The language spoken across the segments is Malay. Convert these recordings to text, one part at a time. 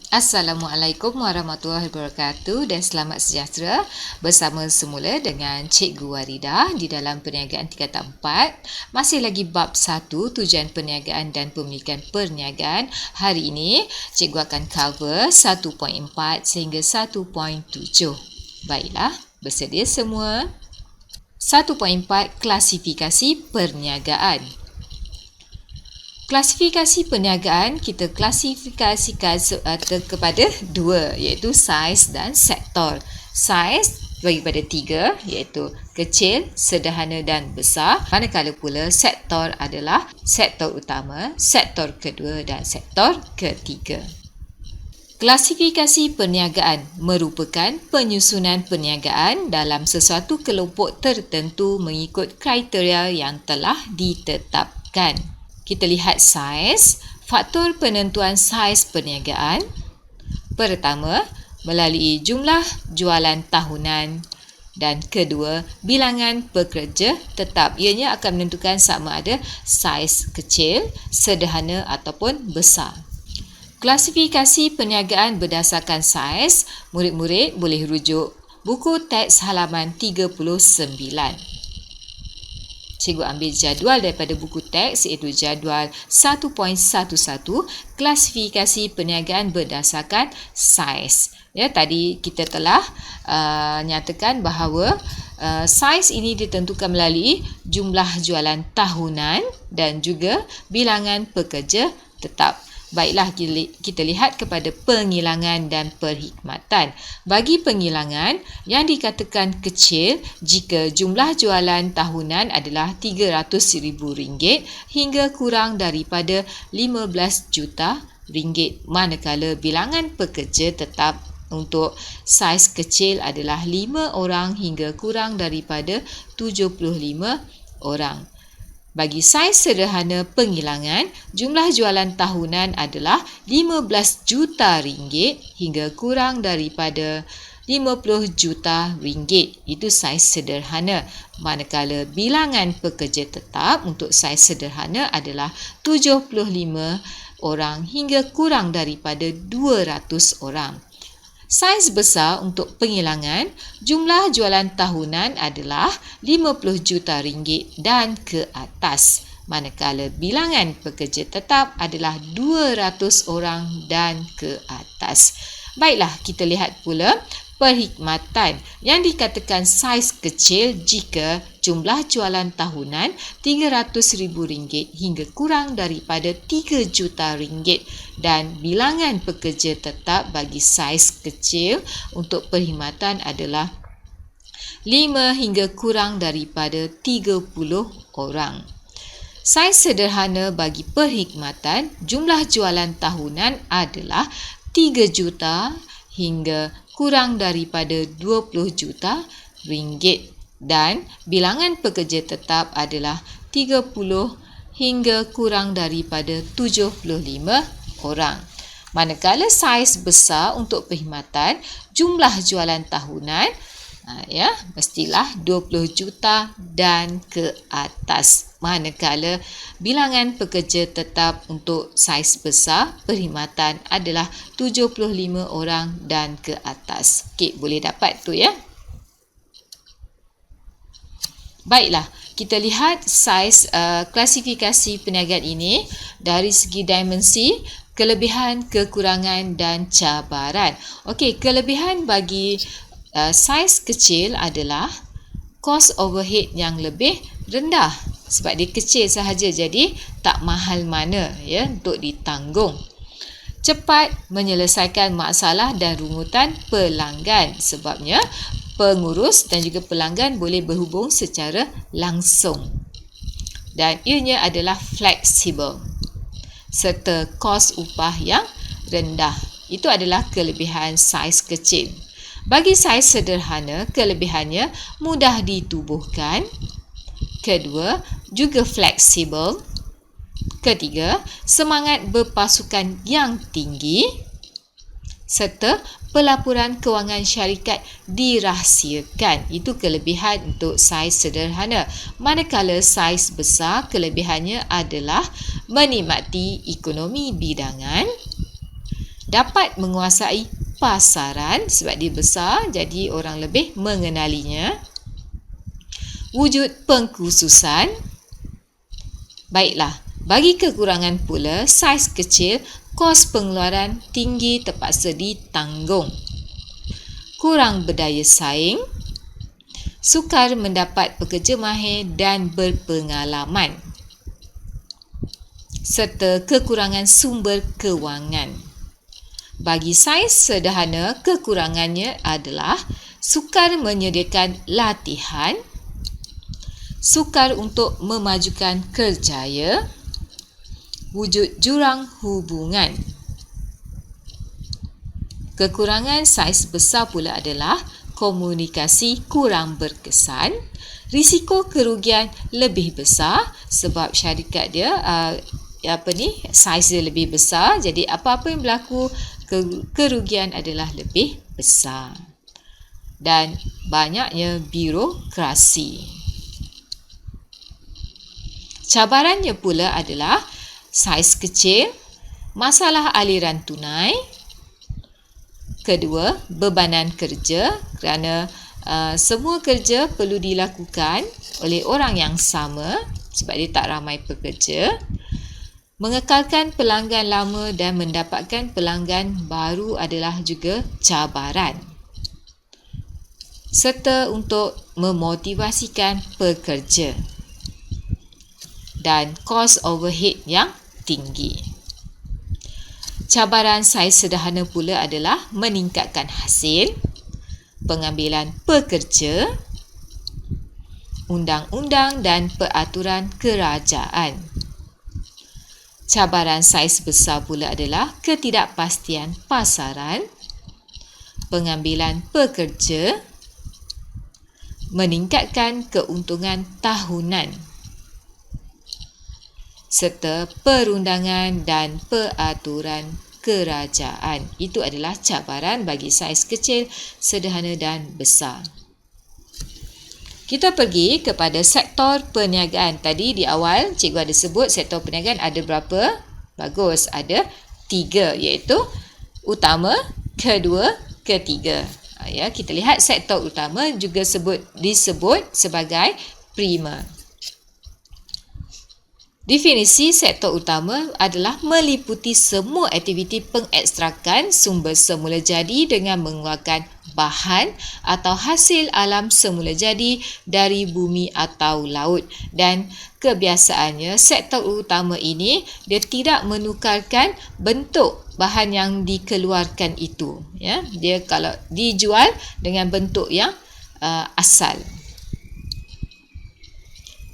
Assalamualaikum warahmatullahi wabarakatuh dan selamat sejahtera bersama semula dengan Cikgu Waridah di dalam perniagaan tingkatan 4. Masih lagi bab 1, tujuan perniagaan dan pemilikan perniagaan. Hari ini Cikgu akan cover 1.4 sehingga 1.7. Baiklah, bersedia semua? 1.4 Klasifikasi perniagaan. Klasifikasi perniagaan kita klasifikasikan kepada dua, iaitu saiz dan sektor. Saiz bagi pada 3, iaitu kecil, sederhana dan besar. Manakala pula sektor adalah sektor utama, sektor kedua dan sektor ketiga. Klasifikasi perniagaan merupakan penyusunan perniagaan dalam sesuatu kelompok tertentu mengikut kriteria yang telah ditetapkan. Kita lihat saiz, faktor penentuan saiz perniagaan. Pertama, melalui jumlah jualan tahunan dan kedua, bilangan pekerja tetap. Ianya akan menentukan sama ada saiz kecil, sederhana ataupun besar. Klasifikasi perniagaan berdasarkan saiz, murid-murid boleh rujuk buku teks halaman 39. Cikgu ambil jadual daripada buku teks iaitu jadual 1.11 klasifikasi perniagaan berdasarkan saiz. Ya, tadi kita telah nyatakan bahawa saiz ini ditentukan melalui jumlah jualan tahunan dan juga bilangan pekerja tetap. Baiklah, kita lihat kepada penghilangan dan perkhidmatan. Bagi penghilangan, yang dikatakan kecil jika jumlah jualan tahunan adalah RM300,000 hingga kurang daripada RM15 juta, manakala bilangan pekerja tetap untuk saiz kecil adalah 5 orang hingga kurang daripada 75 orang. Bagi saiz sederhana penghilangan, jumlah jualan tahunan adalah RM15 juta hingga kurang daripada RM50 juta. Itu saiz sederhana. Manakala bilangan pekerja tetap untuk saiz sederhana adalah 75 orang hingga kurang daripada 200 orang. Saiz besar untuk penghilangan, jumlah jualan tahunan adalah RM50 juta dan ke atas. Manakala bilangan pekerja tetap adalah 200 orang dan ke atas. Baiklah, kita lihat pula perkhidmatan yang dikatakan saiz kecil jika jumlah jualan tahunan RM300,000 hingga kurang daripada RM3 juta dan bilangan pekerja tetap bagi saiz kecil untuk perkhidmatan adalah 5 hingga kurang daripada 30 orang. Saiz sederhana bagi perkhidmatan, jumlah jualan tahunan adalah RM3 juta hingga kurang daripada RM20 juta dan bilangan pekerja tetap adalah 30 hingga kurang daripada 75 orang. Manakala saiz besar untuk perkhidmatan, jumlah jualan tahunan mestilah 20 juta dan ke atas. Manakala bilangan pekerja tetap untuk saiz besar perkhidmatan adalah 75 orang dan ke atas. Okey, boleh dapat tu ya. Baiklah, kita lihat saiz klasifikasi perniagaan ini dari segi dimensi, kelebihan, kekurangan dan cabaran. Okey, kelebihan bagi saiz kecil adalah kos overhead yang lebih rendah sebab dia kecil sahaja, jadi tak mahal mana ya untuk ditanggung. Cepat menyelesaikan masalah dan rungutan pelanggan, sebabnya pengurus dan juga pelanggan boleh berhubung secara langsung. Dan ianya adalah fleksibel serta kos upah yang rendah. Itu adalah kelebihan saiz kecil. Bagi saiz sederhana, kelebihannya mudah ditubuhkan. Kedua, juga fleksibel. Ketiga, semangat berpasukan yang tinggi. Serta pelaporan kewangan syarikat dirahsiakan. Itu kelebihan untuk saiz sederhana. Manakala saiz besar, kelebihannya adalah menikmati ekonomi bidangan, dapat menguasai pasaran sebab dia besar, jadi orang lebih mengenalinya. Wujud pengkhususan. Baiklah, bagi kekurangan pula, saiz kecil, kos pengeluaran tinggi terpaksa ditanggung. Kurang berdaya saing, sukar mendapat pekerja mahir dan berpengalaman, serta kekurangan sumber kewangan. Bagi saiz sederhana, kekurangannya adalah sukar menyediakan latihan, sukar untuk memajukan kerjaya, wujud jurang hubungan. Kekurangan saiz besar pula adalah komunikasi kurang berkesan, risiko kerugian lebih besar sebab syarikat dia saiz dia lebih besar, jadi apa-apa yang berlaku kerugian adalah lebih besar, dan banyaknya birokrasi. Cabarannya pula adalah saiz kecil, masalah aliran tunai. Kedua, bebanan kerja kerana semua kerja perlu dilakukan oleh orang yang sama sebab dia tak ramai pekerja. Mengekalkan pelanggan lama dan mendapatkan pelanggan baru adalah juga cabaran. Serta untuk memotivasikan pekerja. Dan kos overhead yang tinggi. Cabaran saiz sederhana pula adalah meningkatkan hasil, pengambilan pekerja, undang-undang dan peraturan kerajaan. Cabaran saiz besar pula adalah ketidakpastian pasaran, pengambilan pekerja, meningkatkan keuntungan tahunan, serta perundangan dan peraturan kerajaan. Itu adalah cabaran bagi saiz kecil, sederhana dan besar. Kita pergi kepada sektor perniagaan. Tadi di awal cikgu ada sebut sektor perniagaan ada berapa? Bagus, ada 3, iaitu utama, kedua, ketiga. Ya, kita lihat sektor utama juga disebut sebagai prima. Definisi sektor utama adalah meliputi semua aktiviti pengekstrakan sumber semula jadi dengan mengeluarkan bahan atau hasil alam semula jadi dari bumi atau laut. Dan kebiasaannya sektor utama ini dia tidak menukarkan bentuk bahan yang dikeluarkan itu. Ya, dia kalau dijual dengan bentuk yang asal.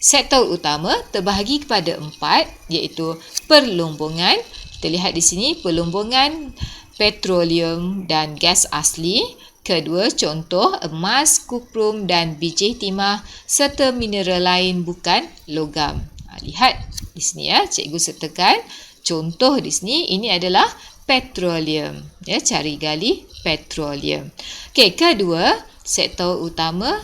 Sektor utama terbahagi kepada 4, iaitu perlombongan. Kita lihat di sini perlombongan petroleum dan gas asli. Kedua, contoh emas, kuprum dan biji timah serta mineral lain bukan logam. Lihat di sini ya, cikgu sertakan contoh di sini. Ini adalah petroleum. Ya, cari gali petroleum. Okey, kedua, sektor utama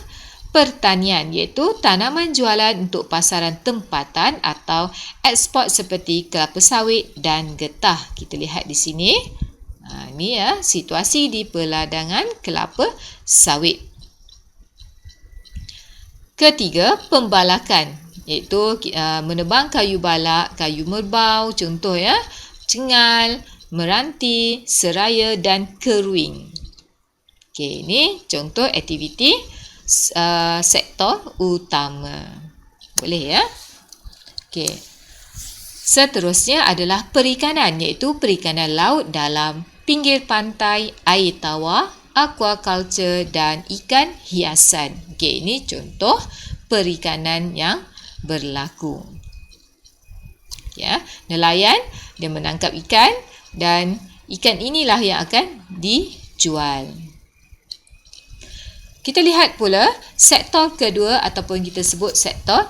pertanian, iaitu tanaman jualan untuk pasaran tempatan atau ekspor seperti kelapa sawit dan getah. Kita lihat di sini. Ini ya situasi di perladangan kelapa sawit. Ketiga, pembalakan, iaitu menebang kayu balak, kayu merbau, contoh ya, cengal, meranti, seraya dan keruing. Okey, ini contoh aktiviti sektor utama. Boleh ya? Okey. Seterusnya adalah perikanan, iaitu perikanan laut dalam, pinggir pantai, air tawar, aquaculture dan ikan hiasan. Okey, ini contoh perikanan yang berlaku. Ya, nelayan dia menangkap ikan dan ikan inilah yang akan dijual. Kita lihat pula sektor kedua ataupun kita sebut sektor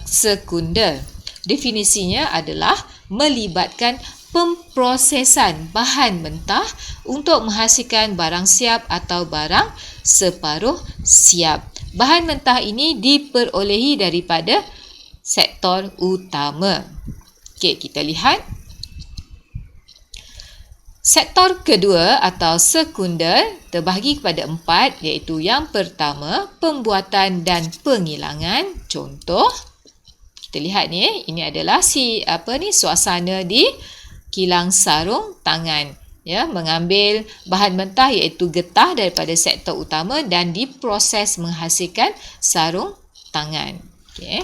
sekunder. Definisinya adalah melibatkan pemprosesan bahan mentah untuk menghasilkan barang siap atau barang separuh siap. Bahan mentah ini diperolehi daripada sektor utama. Okey, kita lihat. Sektor kedua atau sekunder terbahagi kepada 4, iaitu yang pertama, pembuatan dan penghilangan. Contoh, kita lihat ni, ini adalah suasana di kilang sarung tangan. Ya, mengambil bahan mentah iaitu getah daripada sektor utama dan diproses menghasilkan sarung tangan. Okey.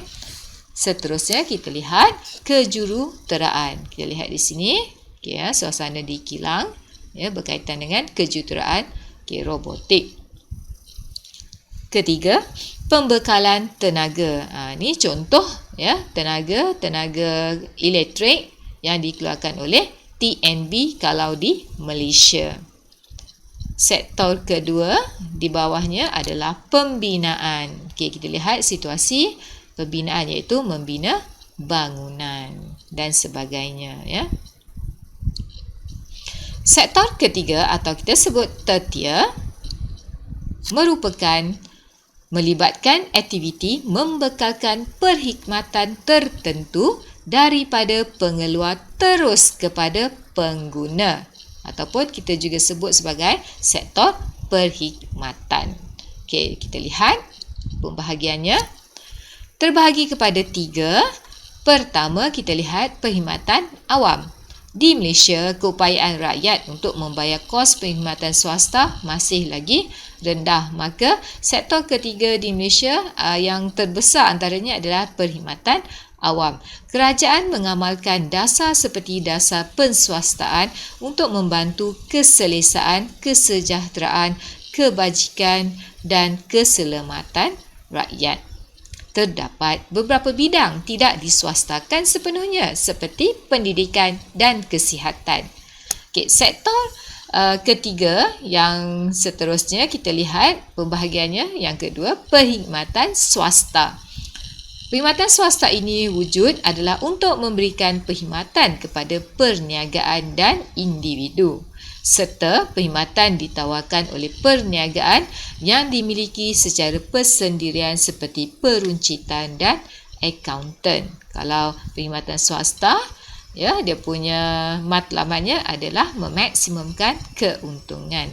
Seterusnya kita lihat kejuruteraan. Kita lihat di sini. Okay, suasana di kilang berkaitan dengan kejuruteraan robotik. Ketiga, pembekalan tenaga. Ini contoh tenaga elektrik yang dikeluarkan oleh TNB kalau di Malaysia. Sektor kedua di bawahnya adalah pembinaan. Okay, kita lihat situasi pembinaan iaitu membina bangunan dan sebagainya. Sektor ketiga atau kita sebut tertier melibatkan aktiviti membekalkan perkhidmatan tertentu daripada pengeluar terus kepada pengguna, ataupun kita juga sebut sebagai sektor perkhidmatan. Okey, kita lihat pembahagiannya. Terbahagi kepada 3. Pertama, kita lihat perkhidmatan awam. Di Malaysia, keupayaan rakyat untuk membayar kos perkhidmatan swasta masih lagi rendah. Maka, sektor ketiga di Malaysia yang terbesar antaranya adalah perkhidmatan awam. Kerajaan mengamalkan dasar seperti dasar penswastaan untuk membantu keselesaan, kesejahteraan, kebajikan dan keselamatan rakyat. Terdapat beberapa bidang tidak diswastakan sepenuhnya seperti pendidikan dan kesihatan. Okay, sektor ketiga yang seterusnya kita lihat pembahagiannya yang kedua, perkhidmatan swasta. Perkhidmatan swasta ini wujud adalah untuk memberikan perkhidmatan kepada perniagaan dan individu, serta perkhidmatan ditawarkan oleh perniagaan yang dimiliki secara persendirian seperti peruncitan dan akaunten. Kalau perkhidmatan swasta, dia punya matlamatnya adalah memaksimumkan keuntungan.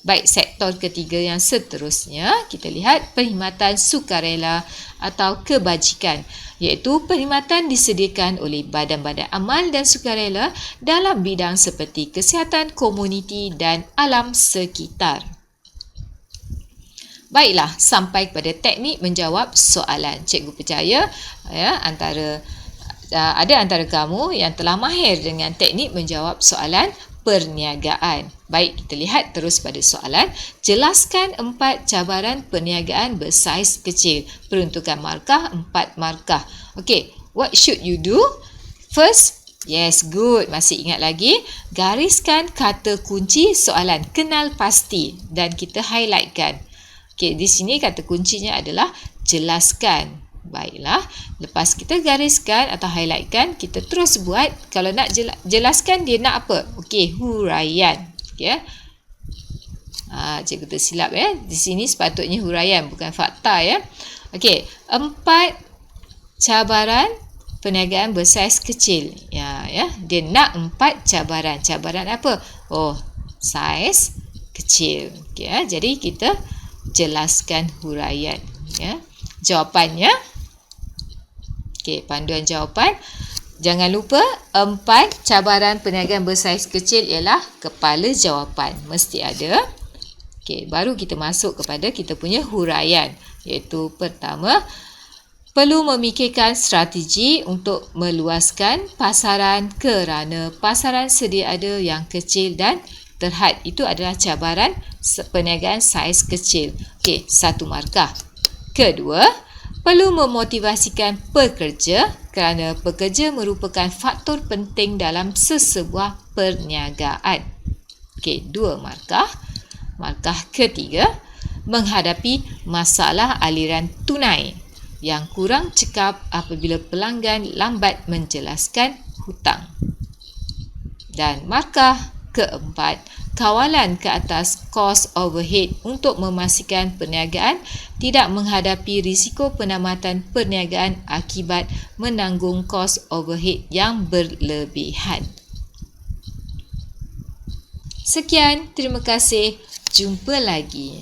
Baik, sektor ketiga yang seterusnya, kita lihat perkhidmatan sukarela atau kebajikan, iaitu perkhidmatan disediakan oleh badan-badan amal dan sukarela dalam bidang seperti kesihatan, komuniti dan alam sekitar. Baiklah, sampai kepada teknik menjawab soalan. Cikgu percaya ada antara kamu yang telah mahir dengan teknik menjawab soalan perniagaan. Baik, kita lihat terus pada soalan. Jelaskan 4 cabaran perniagaan bersaiz kecil. Peruntukan markah 4 markah. Okay, what should you do? First, yes, good. Masih ingat lagi? Gariskan kata kunci soalan. Kenal pasti. Dan kita highlightkan. Okay, di sini kata kuncinya adalah jelaskan. Baiklah, lepas kita gariskan atau highlightkan, kita terus buat. Kalau nak jelaskan, dia nak apa? Okey, huraian. Okey, cikgu tersilap Di sini sepatutnya huraian, bukan fakta Okey, 4 cabaran perniagaan bersaiz kecil. Dia nak 4 cabaran. Cabaran apa? Oh, saiz kecil. Okey, jadi kita jelaskan huraian. Jawapannya. Okey, panduan jawapan. Jangan lupa 4 cabaran perniagaan bersaiz kecil ialah kepala jawapan. Mesti ada. Okey, baru kita masuk kepada kita punya huraian. Iaitu pertama, perlu memikirkan strategi untuk meluaskan pasaran kerana pasaran sedia ada yang kecil dan terhad. Itu adalah cabaran perniagaan saiz kecil. Okey, 1 markah. Kedua, perlu memotivasikan pekerja kerana pekerja merupakan faktor penting dalam sesebuah perniagaan. Okey, 2 markah. Markah ketiga, menghadapi masalah aliran tunai yang kurang cekap apabila pelanggan lambat menjelaskan hutang. Dan markah keempat, kawalan ke atas kos overhead untuk memastikan perniagaan tidak menghadapi risiko penamatan perniagaan akibat menanggung kos overhead yang berlebihan. Sekian, terima kasih. Jumpa lagi.